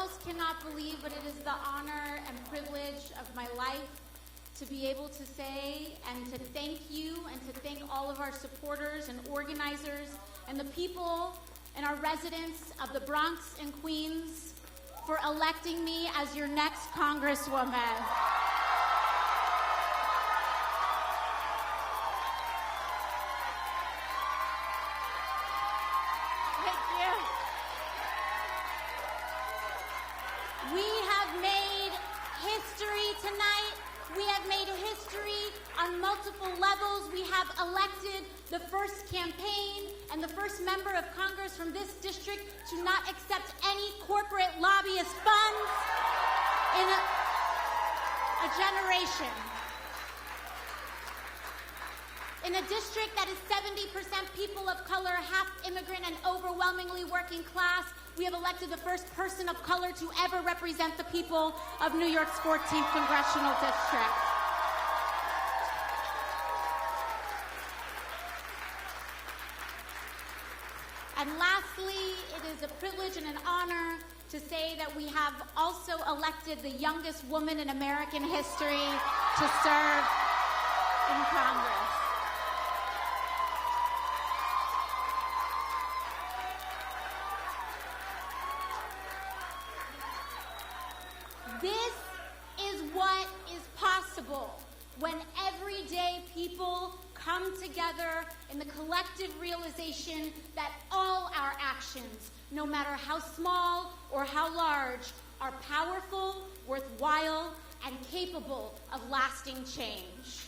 almost cannot believe, but it is the honor and privilege of my life to be able to say and to thank you and to thank all of our supporters and organizers and the people and our residents of the Bronx and Queens for electing me as your next Congresswoman. We have made history tonight. We have made history on multiple levels. We have elected the first campaign and the first member of Congress from this district to not accept any corporate lobbyist funds in a generation. In a district that is 70% people of color, half immigrant, and overwhelmingly working class, we have elected the first person of color to ever represent the people of New York's 14th Congressional District. And lastly, it is a privilege and an honor to say that we have also elected the youngest woman in American history to serve in Congress. This is what is possible when everyday people come together in the collective realization that all our actions, no matter how small or how large, are powerful, worthwhile, and capable of lasting change.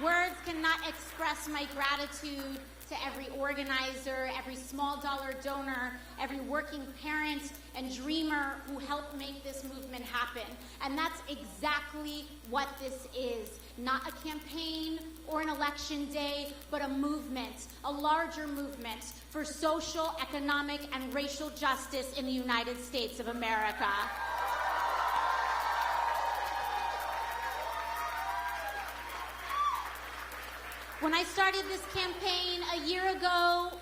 Words cannot express my gratitude to every organizer, every small dollar donor, every working parent and dreamer who helped make this movement happen. And that's exactly what this is. Not a campaign or an election day, but a movement, a larger movement for social, economic, and racial justice in the United States of America. When I started this campaign a year ago,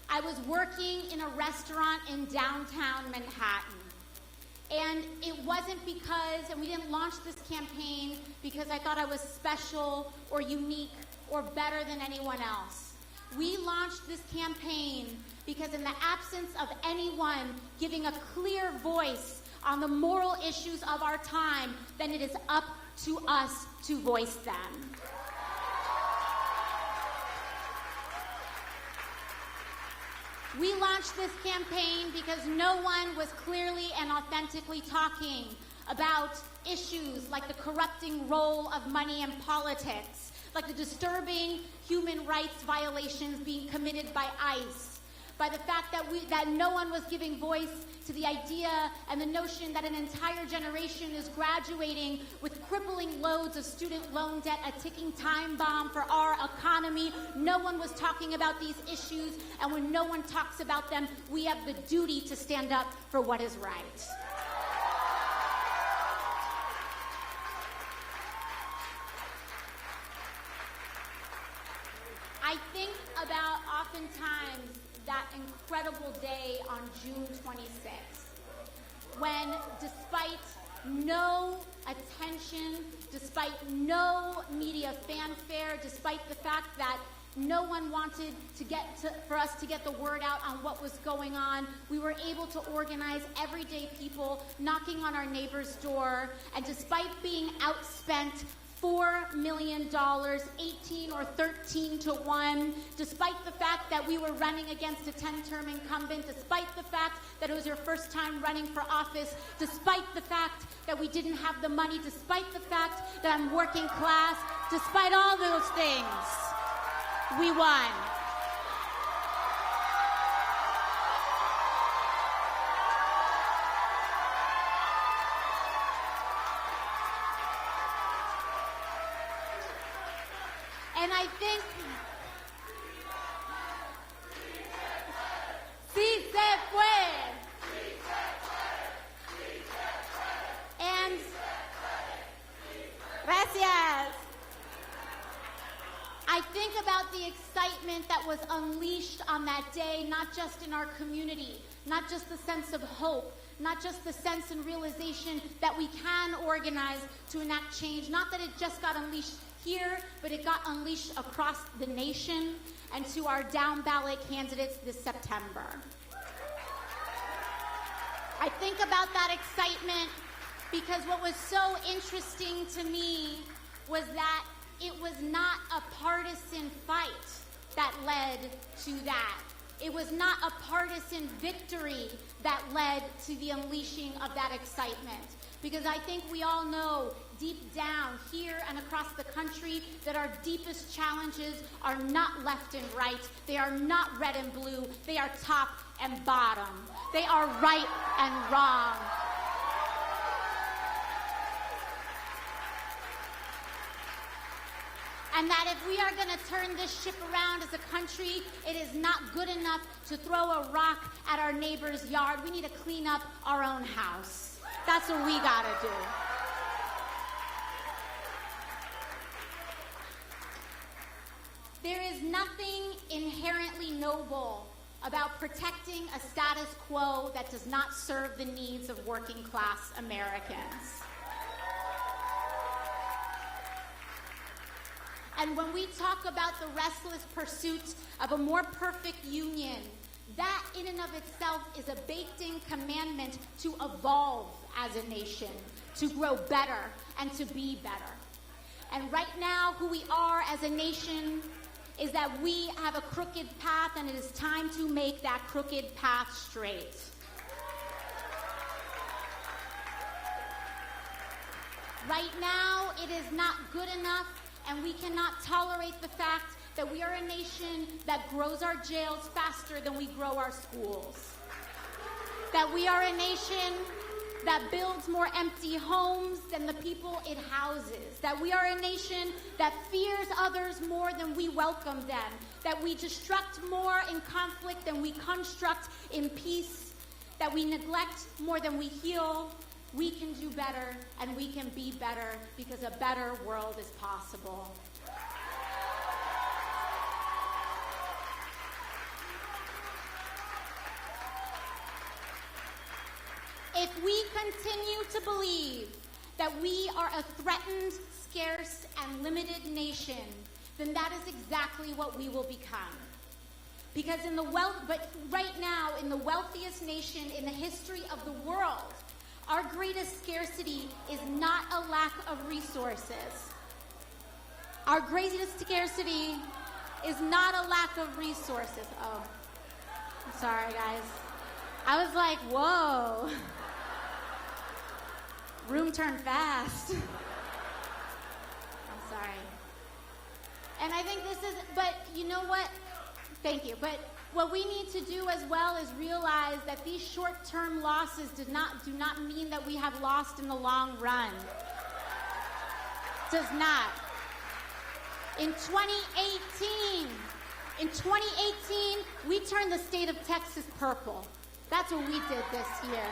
I was working in a restaurant in downtown Manhattan. And it wasn't because, and we didn't launch this campaign because I thought I was special or unique or better than anyone else. We launched this campaign because in the absence of anyone giving a clear voice on the moral issues of our time, then it is up to us to voice them. We launched this campaign because no one was clearly and authentically talking about issues like the corrupting role of money in politics, like the disturbing human rights violations being committed by ICE, by the fact that no one was giving voice to the idea and the notion that an entire generation is graduating with crippling loads of student loan debt, a ticking time bomb for our economy. No one was talking about these issues, and when no one talks about them, we have the duty to stand up for what is right. I think about oftentimes that incredible day on June 26th, when despite no attention, despite no media fanfare, despite the fact that no one wanted for us to get the word out on what was going on, we were able to organize everyday people knocking on our neighbor's door, and despite being outspent $4 million, 18 or 13 to 1, despite the fact that we were running against a 10-term incumbent, despite the fact that it was your first time running for office, despite the fact that we didn't have the money, despite the fact that I'm working class, despite all those things, we won. And I think, sí se puede. And, gracias. I think about the the excitement that was unleashed on that day, not just in our community, not just the sense of hope, not just the sense and realization that we can organize to enact change, not that it just got unleashed here, but it got unleashed across the nation and to our down-ballot candidates this September. I think about that excitement because what was so interesting to me was that it was not a partisan fight that led to that. It was not a partisan victory that led to the unleashing of that excitement. Because I think we all know deep down here and across the country that our deepest challenges are not left and right. They are not red and blue. They are top and bottom. They are right and wrong. And that if we are going to turn this ship around as a country, it is not good enough to throw a rock at our neighbor's yard. We need to clean up our own house. That's what we got to do. There is nothing inherently noble about protecting a status quo that does not serve the needs of working class Americans. And when we talk about the restless pursuit of a more perfect union, that in and of itself is a baked-in commandment to evolve as a nation, to grow better and to be better. And right now, who we are as a nation is that we have a crooked path, and it is time to make that crooked path straight. Right now, it is not good enough, and we cannot tolerate the fact that we are a nation that grows our jails faster than we grow our schools. That we are a nation that builds more empty homes than the people it houses. That we are a nation that fears others more than we welcome them. That we destruct more in conflict than we construct in peace. That we neglect more than we heal. We can do better, and we can be better, because a better world is possible. If we continue to believe that we are a threatened, scarce, and limited nation, then that is exactly what we will become. Because right now, in the wealthiest nation in the history of the world, our greatest scarcity is not a lack of resources. Our greatest scarcity is not a lack of resources. Oh, I'm sorry, guys. I was like, whoa. Room turned fast. I'm sorry. And I think this is, but you know what? Thank you. But what we need to do as well is realize that these short-term losses do not mean that we have lost in the long run. Does not. In 2018, we turned the state of Texas purple. That's what we did this year.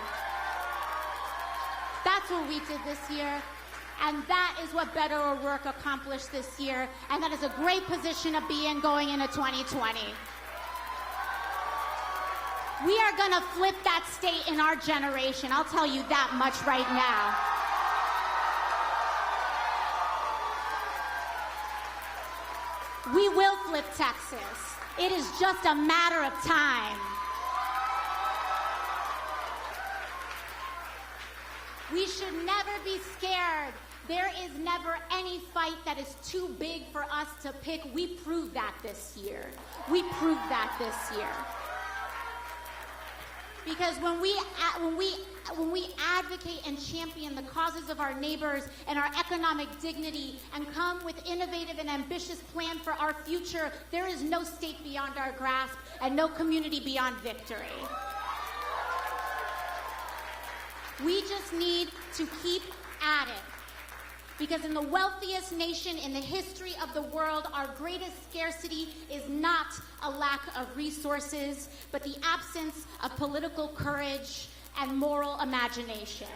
That's what we did this year. And that is what Better O'Rourke accomplished this year. And that is a great position to be in going into 2020. We are going to flip that state in our generation. I'll tell you that much right now. We will flip Texas. It is just a matter of time. We should never be scared. There is never any fight that is too big for us to pick. We proved that this year. We proved that this year. Because when we advocate and champion the causes of our neighbors and our economic dignity and come with innovative and ambitious plan for our future, there is no state beyond our grasp and no community beyond victory. We just need to keep at it. Because in the wealthiest nation in the history of the world, our greatest scarcity is not a lack of resources, but the absence of political courage and moral imagination.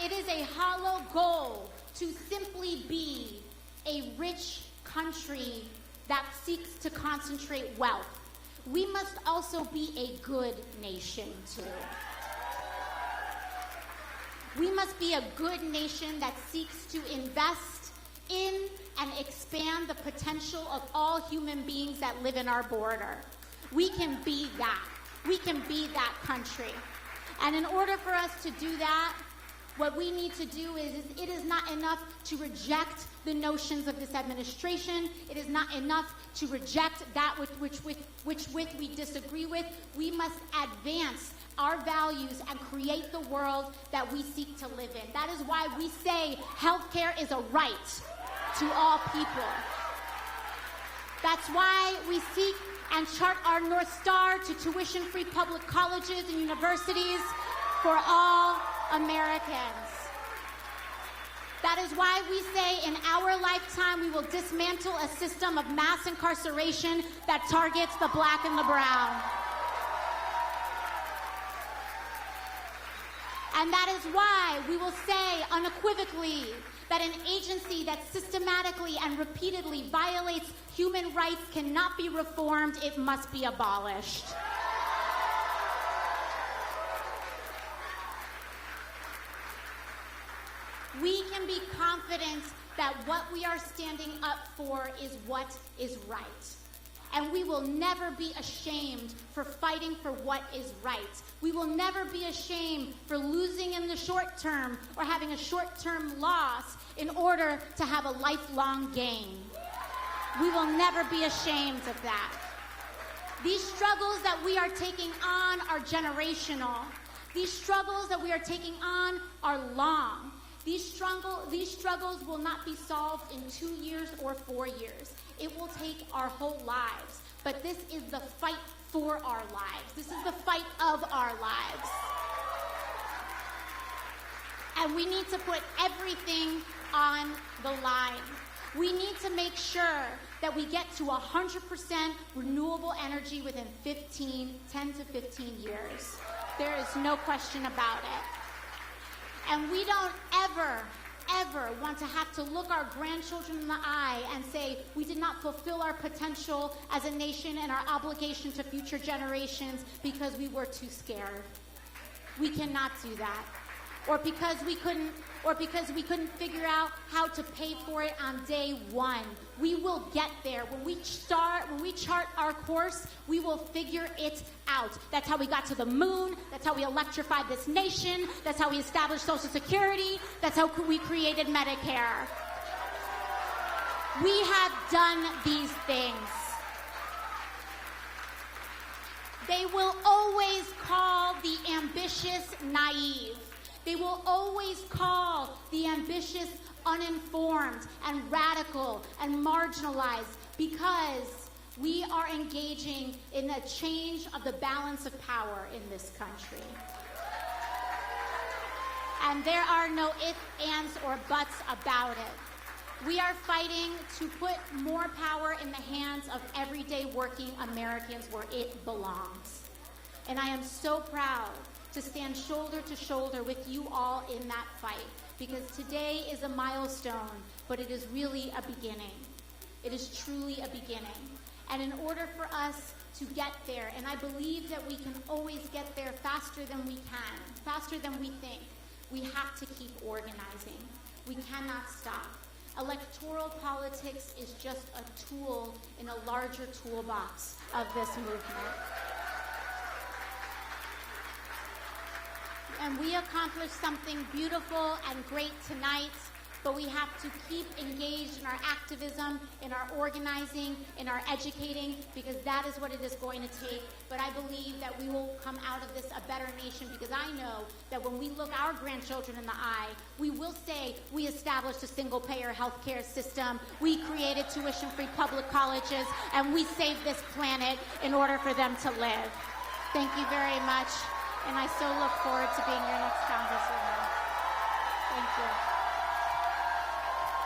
It is a hollow goal to to simply be a rich country that seeks to concentrate wealth. We must also be a good nation, too. We must be a good nation that seeks to invest in and expand the potential of all human beings that live in our border. We can be that. We can be that country. And in order for us to do that, what we need to do is it is not enough to reject the notions of this administration. It is not enough to reject that which we disagree with. We must advance our values and create the world that we seek to live in. That is why we say healthcare is a right to all people. That's why we seek and chart our North Star to tuition-free public colleges and universities for all Americans. That is why we say in our lifetime we will dismantle a system of mass incarceration that targets the black and the brown. And that is why we will say unequivocally that an agency that systematically and repeatedly violates human rights cannot be reformed, it must be abolished. We can be confident that what we are standing up for is what is right. And we will never be ashamed for fighting for what is right. We will never be ashamed for losing in the short term or having a short-term loss in order to have a lifelong gain. We will never be ashamed of that. These struggles that we are taking on are generational. These struggles that we are taking on are long. These struggles will not be solved in 2 years or 4 years. It will take our whole lives. But this is the fight for our lives. This is the fight of our lives. And we need to put everything on the line. We need to make sure that we get to 100% renewable energy within 10 to 15 years. There is no question about it. And we don't ever want to have to look our grandchildren in the eye and say we did not fulfill our potential as a nation and our obligation to future generations because we were too scared. We cannot do that. Or because we couldn't figure out how to pay for it on day one. We will get there. When we chart our course, we will figure it out. That's how we got to the moon. That's how we electrified this nation. That's how we established Social Security. That's how we created Medicare. We have done these things. They will always call the ambitious naive. They will always call the ambitious uninformed and radical and marginalized because we are engaging in a change of the balance of power in this country. And there are no ifs, ands, or buts about it. We are fighting to put more power in the hands of everyday working Americans where it belongs. And I am so proud to stand shoulder to shoulder with you all in that fight, because today is a milestone, but it is really a beginning. It is truly a beginning. And in order for us to get there, and I believe that we can always get there faster than we can, faster than we think, we have to keep organizing. We cannot stop. Electoral politics is just a tool in a larger toolbox of this movement. And we accomplished something beautiful and great tonight, but we have to keep engaged in our activism, in our organizing, in our educating, because that is what it is going to take. But I believe that we will come out of this a better nation, because I know that when we look our grandchildren in the eye, we will say we established a single-payer healthcare system, we created tuition-free public colleges, and we saved this planet in order for them to live. Thank you very much. And I so look forward to being your next congresswoman. Thank you.